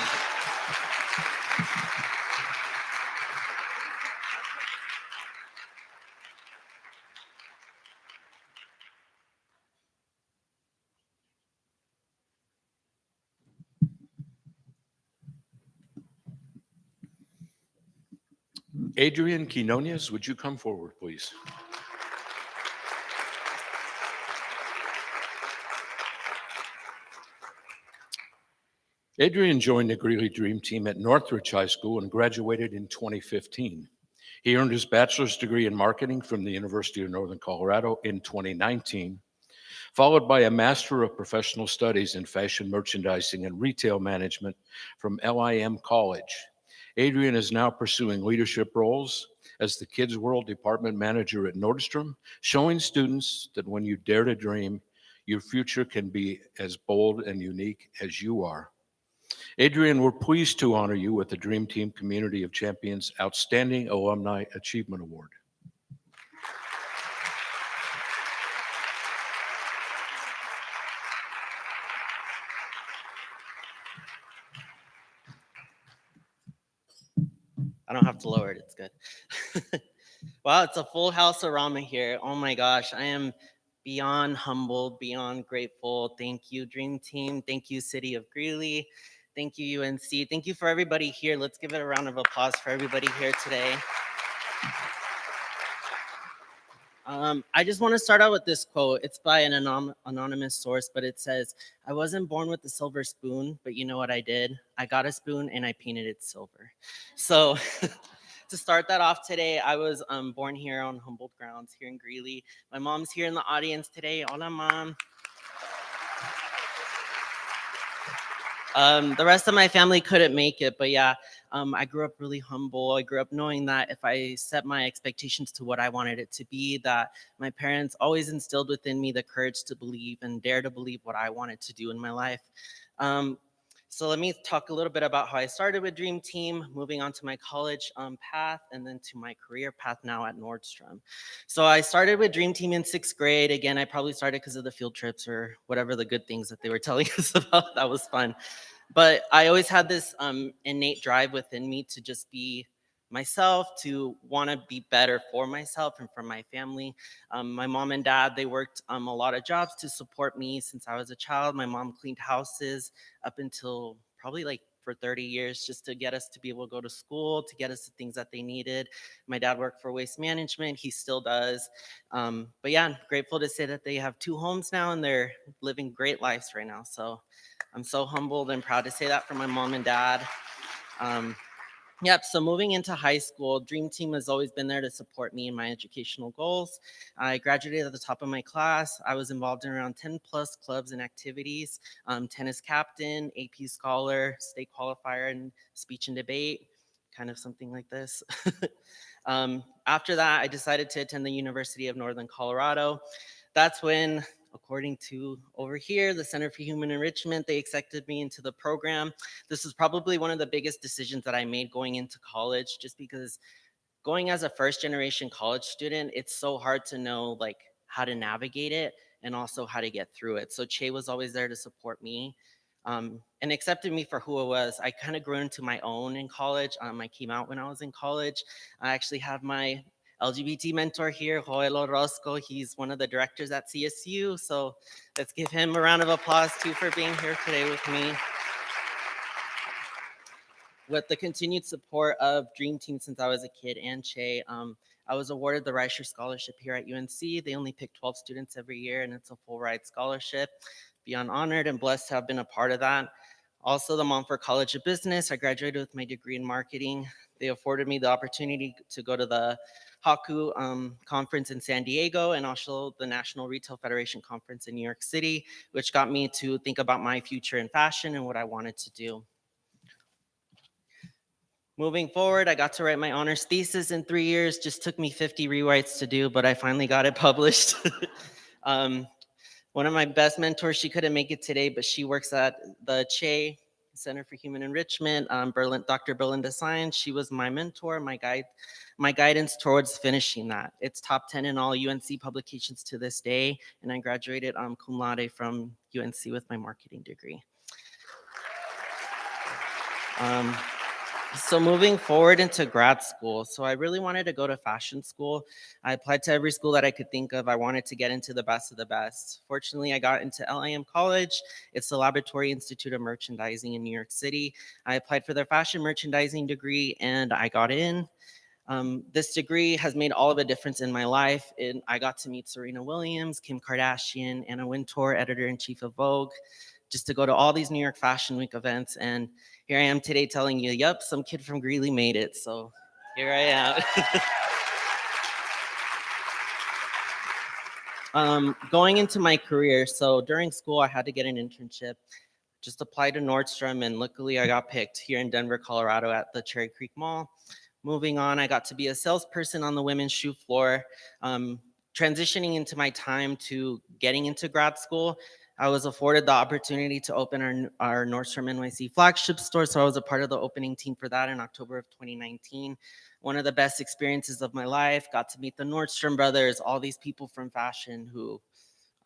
Adrian Quinones, would you come forward, please? Adrian joined the Greeley Dream Team at Northridge High School and graduated in 2015. He earned his bachelor's degree in marketing from the University of Northern Colorado in 2019, followed by a Master of Professional Studies in Fashion Merchandising and Retail Management from LIM College. Adrian is now pursuing leadership roles as the Kids World Department Manager at Nordstrom, showing students that when you dare to dream, your future can be as bold and unique as you are. Adrian, we're pleased to honor you with the Dream Team Community of Champions Outstanding Alumni Achievement Award. I don't have to lower it, it's good. Wow, it's a full house of ramen here. Oh my gosh, I am beyond humbled, beyond grateful. Thank you, Dream Team. Thank you, City of Greeley. Thank you, UNC. Thank you for everybody here. Let's give it a round of applause for everybody here today. I just want to start out with this quote. It's by an anonymous source, but it says, "I wasn't born with a silver spoon, but you know what I did? I got a spoon and I painted it silver." So to start that off today, I was born here on Humboldt grounds here in Greeley. My mom's here in the audience today. Hola, Mom. The rest of my family couldn't make it, but yeah, I grew up really humble. I grew up knowing that if I set my expectations to what I wanted it to be, that my parents always instilled within me the courage to believe and dare to believe what I wanted to do in my life. So let me talk a little bit about how I started with Dream Team, moving on to my college path, and then to my career path now at Nordstrom. So I started with Dream Team in 6th grade. Again, I probably started because of the field trips or whatever the good things that they were telling us about. That was fun. But I always had this innate drive within me to just be myself, to want to be better for myself and for my family. My mom and dad, they worked a lot of jobs to support me since I was a child. My mom cleaned houses up until probably like for 30 years just to get us to be able to go to school, to get us the things that they needed. My dad worked for waste management. He still does. But yeah, I'm grateful to say that they have 2 homes now and they're living great lives right now. So I'm so humbled and proud to say that for my mom and dad. Yep, so moving into high school, Dream Team has always been there to support me in my educational goals. I graduated at the top of my class. I was involved in around 10 plus clubs and activities, tennis captain, AP scholar, state qualifier, and speech and debate, kind of something like this. After that, I decided to attend the University of Northern Colorado. That's when, according to over here, the Center for Human Enrichment, they accepted me into the program. This was probably one of the biggest decisions that I made going into college, just because going as a first generation college student, it's so hard to know like how to navigate it and also how to get through it. So Che was always there to support me and accepted me for who I was. I kind of grew into my own in college. I came out when I was in college. I actually have my LGBT mentor here, Joel Orozco. He's one of the directors at CSU. So let's give him a round of applause too for being here today with me. With the continued support of Dream Team since I was a kid and Che, I was awarded the Reicher Scholarship here at UNC. They only pick 12 students every year and it's a full ride scholarship. Beyond honored and blessed to have been a part of that. Also the Montfort College of Business. I graduated with my degree in marketing. They afforded me the opportunity to go to the Haku conference in San Diego and also the National Retail Federation conference in New York City, which got me to think about my future in fashion and what I wanted to do. Moving forward, I got to write my honors thesis in 3 years. Just took me 50 rewrites to do, but I finally got it published. One of my best mentors, she couldn't make it today, but she works at the Che Center for Human Enrichment, Dr. Belinda Science. She was my mentor, my guidance towards finishing that. It's top 10 in all UNC publications to this day, and I graduated cum laude from UNC with my marketing degree. So moving forward into grad school, so I really wanted to go to fashion school. I applied to every school that I could think of. I wanted to get into the best of the best. Fortunately, I got into LIM College. It's the Laboratory Institute of Merchandising in New York City. I applied for their fashion merchandising degree and I got in. This degree has made all of a difference in my life. I got to meet Serena Williams, Kim Kardashian, Anna Wintour, editor-in-chief of Vogue, just to go to all these New York Fashion Week events. And here I am today telling you, yep, some kid from Greeley made it. So here I am. Going into my career, so during school, I had to get an internship. Just applied to Nordstrom, and luckily I got picked here in Denver, Colorado at the Cherry Creek Mall. Moving on, I got to be a salesperson on the women's shoe floor. Transitioning into my time to getting into grad school, I was afforded the opportunity to open our Nordstrom NYC flagship store. So I was a part of the opening team for that in October of 2019. One of the best experiences of my life. Got to meet the Nordstrom brothers, all these people from fashion who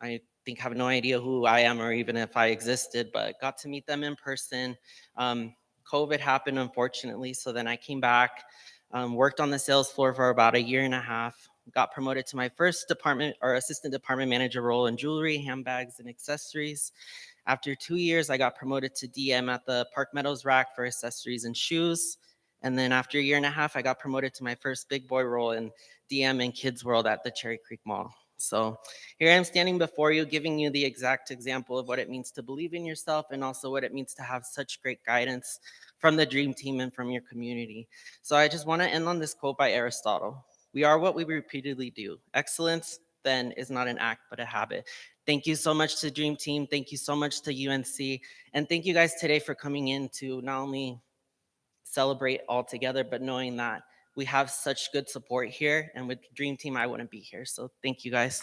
I think have no idea who I am or even if I existed, but got to meet them in person. COVID happened, unfortunately. So then I came back, worked on the sales floor for about a year and a half. Got promoted to my first department or assistant department manager role in jewelry, handbags, and accessories. After 2 years, I got promoted to DM at the Park Meadows rack for accessories and shoes. And then after a year and a half, I got promoted to my first big boy role in DM and Kids World at the Cherry Creek Mall. So here I am standing before you, giving you the exact example of what it means to believe in yourself and also what it means to have such great guidance from the Dream Team and from your community. So I just want to end on this quote by Aristotle. We are what we repeatedly do. Excellence, then, is not an act, but a habit. Thank you so much to Dream Team. Thank you so much to UNC. And thank you guys today for coming in to not only celebrate all together, but knowing that we have such good support here. And with Dream Team, I wouldn't be here. So thank you guys.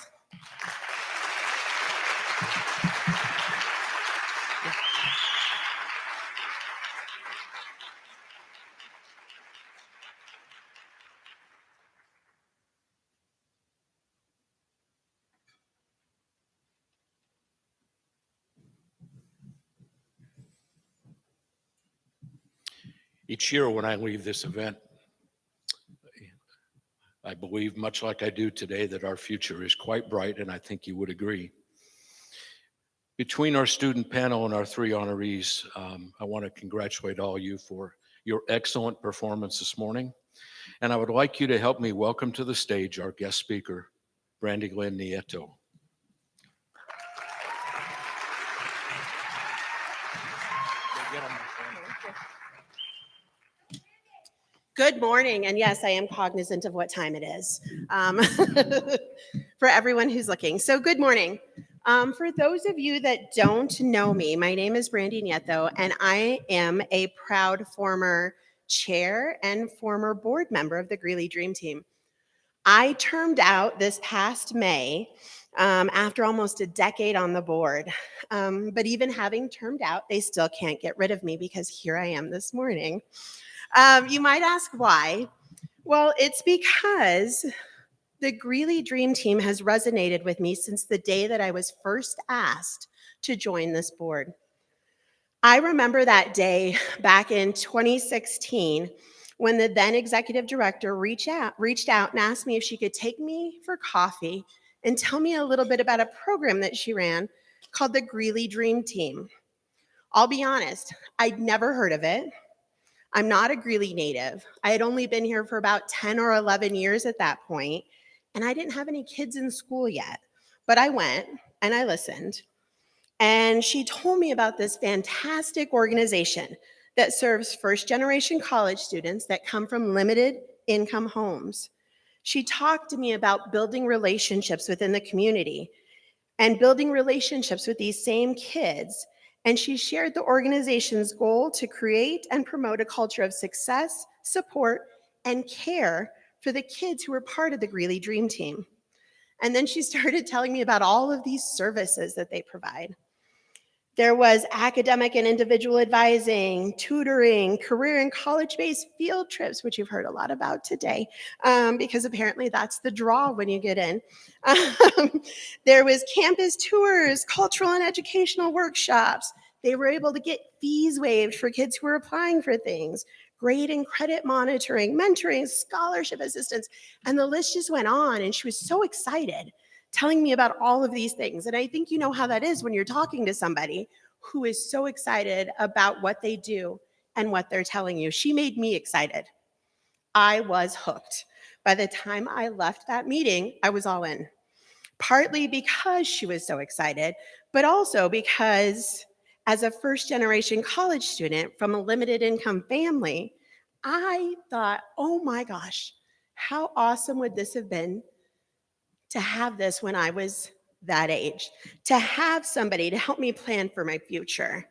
Each year when I leave this event, I believe, much like I do today, that our future is quite bright, and I think you would agree. Between our student panel and our three honorees, I want to congratulate all you for your excellent performance this morning. And I would like you to help me welcome to the stage our guest speaker, Brandy Lynn Nieto. Good morning, and yes, I am cognizant of what time it is for everyone who's looking. So good morning. For those of you that don't know me, my name is Brandy Nieto, and I am a proud former chair and former board member of the Greeley Dream Team. I termed out this past May after almost a decade on the board. But even having termed out, they still can't get rid of me because here I am this morning. You might ask why. Well, it's because the Greeley Dream Team has resonated with me since the day that I was first asked to join this board. I remember that day back in 2016 when the then executive director reached out and asked me if she could take me for coffee and tell me a little bit about a program that she ran called the Greeley Dream Team. I'll be honest, I'd never heard of it. I'm not a Greeley native. I had only been here for about 10 or 11 years at that point, and I didn't have any kids in school yet. But I went and I listened, and she told me about this fantastic organization that serves first-generation college students that come from limited income homes. She talked to me about building relationships within the community and building relationships with these same kids. And she shared the organization's goal to create and promote a culture of success, support, and care for the kids who were part of the Greeley Dream Team. And then she started telling me about all of these services that they provide. There was academic and individual advising, tutoring, career and college-based field trips, which you've heard a lot about today, because apparently that's the draw when you get in. There was campus tours, cultural and educational workshops. They were able to get fees waived for kids who were applying for things, grade and credit monitoring, mentoring, scholarship assistance, and the list just went on, and she was so excited telling me about all of these things. And I think you know how that is when you're talking to somebody who is so excited about what they do and what they're telling you. She made me excited. I was hooked. By the time I left that meeting, I was all in. Partly because she was so excited, but also because as a first-generation college student from a limited income family, I thought, oh my gosh, how awesome would this have been to have this when I was that age, to have somebody to help me plan for my future.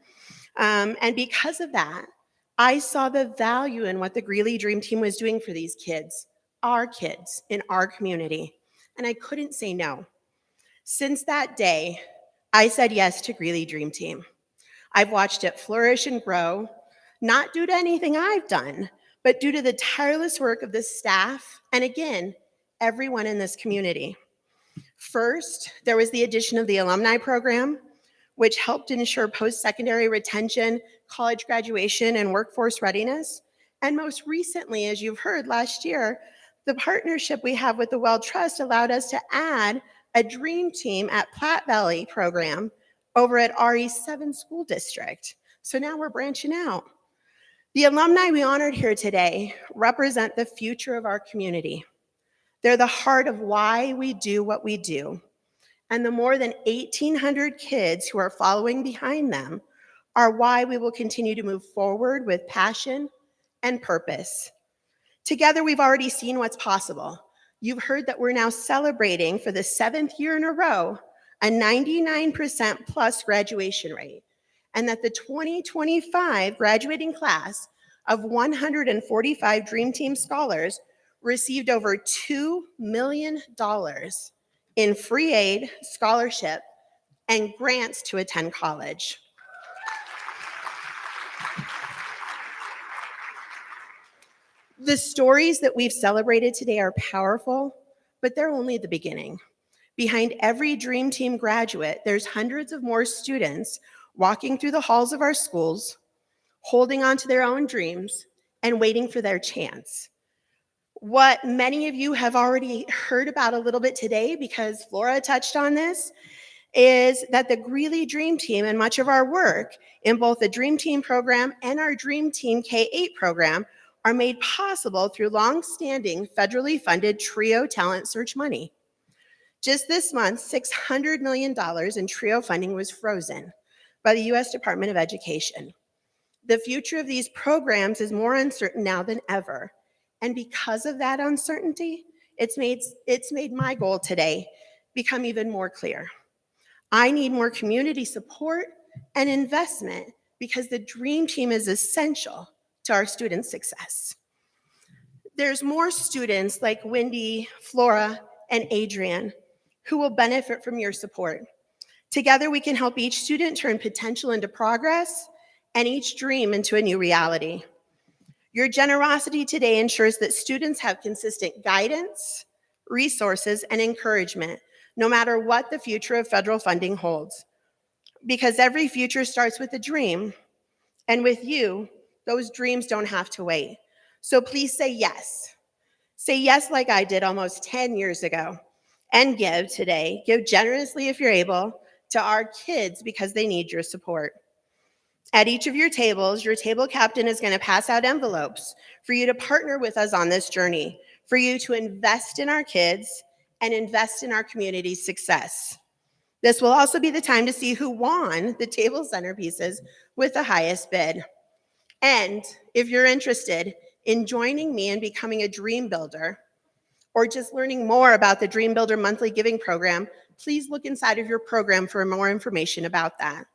And because of that, I saw the value in what the Greeley Dream Team was doing for these kids in our community. And I couldn't say no. Since that day, I said yes to Greeley Dream Team. I've watched it flourish and grow, not due to anything I've done, but due to the tireless work of the staff and, again, everyone in this community. First, there was the addition of the alumni program, which helped ensure post-secondary retention, college graduation, and workforce readiness. And most recently, as you've heard last year, the partnership we have with the Well Trust allowed us to add a Dream Team at Platte Valley program over at RE7 School District. So now we're branching out. The alumni we honored here today represent the future of our community. They're the heart of why we do what we do. And the more than 1,800 kids who are following behind them are why we will continue to move forward with passion and purpose. Together, we've already seen what's possible. You've heard that we're now celebrating for the 7th year in a row a 99% plus graduation rate, and that the 2025 graduating class of 145 Dream Team scholars received over $2 million in free aid, scholarship, and grants to attend college. The stories that we've celebrated today are powerful, but they're only the beginning. Behind every Dream Team graduate, there's hundreds of more students walking through the halls of our schools, holding on to their own dreams, and waiting for their chance. What many of you have already heard about a little bit today, because Flora touched on this, is that the Greeley Dream Team and much of our work in both the Dream Team program and our Dream Team K-8 program are made possible through long-standing federally funded TRIO talent search money. Just this month, $600 million in TRIO funding was frozen by the U.S. Department of Education. The future of these programs is more uncertain now than ever. And because of that uncertainty, it's made my goal today become even more clear. I need more community support and investment because the Dream Team is essential to our students' success. There's more students like Wendy, Flora, and Adrian who will benefit from your support. Together, we can help each student turn potential into progress and each dream into a new reality. Your generosity today ensures that students have consistent guidance, resources, and encouragement, no matter what the future of federal funding holds. Because every future starts with a dream, and with you, those dreams don't have to wait. So please say yes. Say yes like I did almost 10 years ago, and give today. Give generously if you're able to our kids because they need your support. At each of your tables, your table captain is going to pass out envelopes for you to partner with us on this journey, for you to invest in our kids and invest in our community's success. This will also be the time to see who won the table centerpieces with the highest bid. And if you're interested in joining me and becoming a dream builder, or just learning more about the Dream Builder monthly giving program, please look inside of your program for more information about that.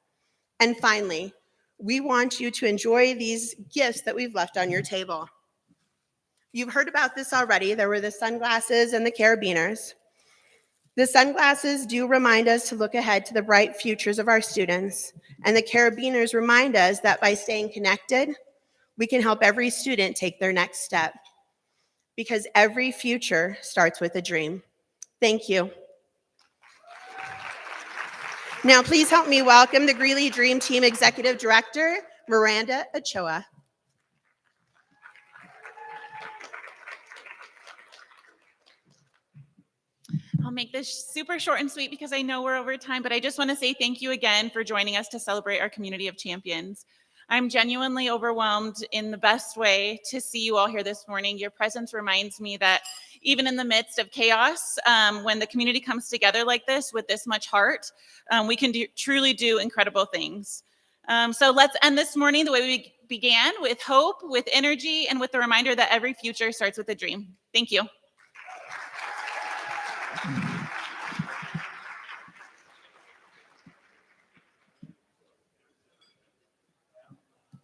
And finally, we want you to enjoy these gifts that we've left on your table. You've heard about this already. There were the sunglasses and the carabiners. The sunglasses do remind us to look ahead to the bright futures of our students, and the carabiners remind us that by staying connected, we can help every student take their next step, because every future starts with a dream. Thank you. Now, please help me welcome the Greeley Dream Team Executive Director, Miranda Ochoa. I'll make this super short and sweet because I know we're over time, but I just want to say thank you again for joining us to celebrate our community of champions. I'm genuinely overwhelmed in the best way to see you all here this morning. Your presence reminds me that even in the midst of chaos, when the community comes together like this with this much heart, we can truly do incredible things. So let's end this morning the way we began, with hope, with energy, and with the reminder that every future starts with a dream. Thank you.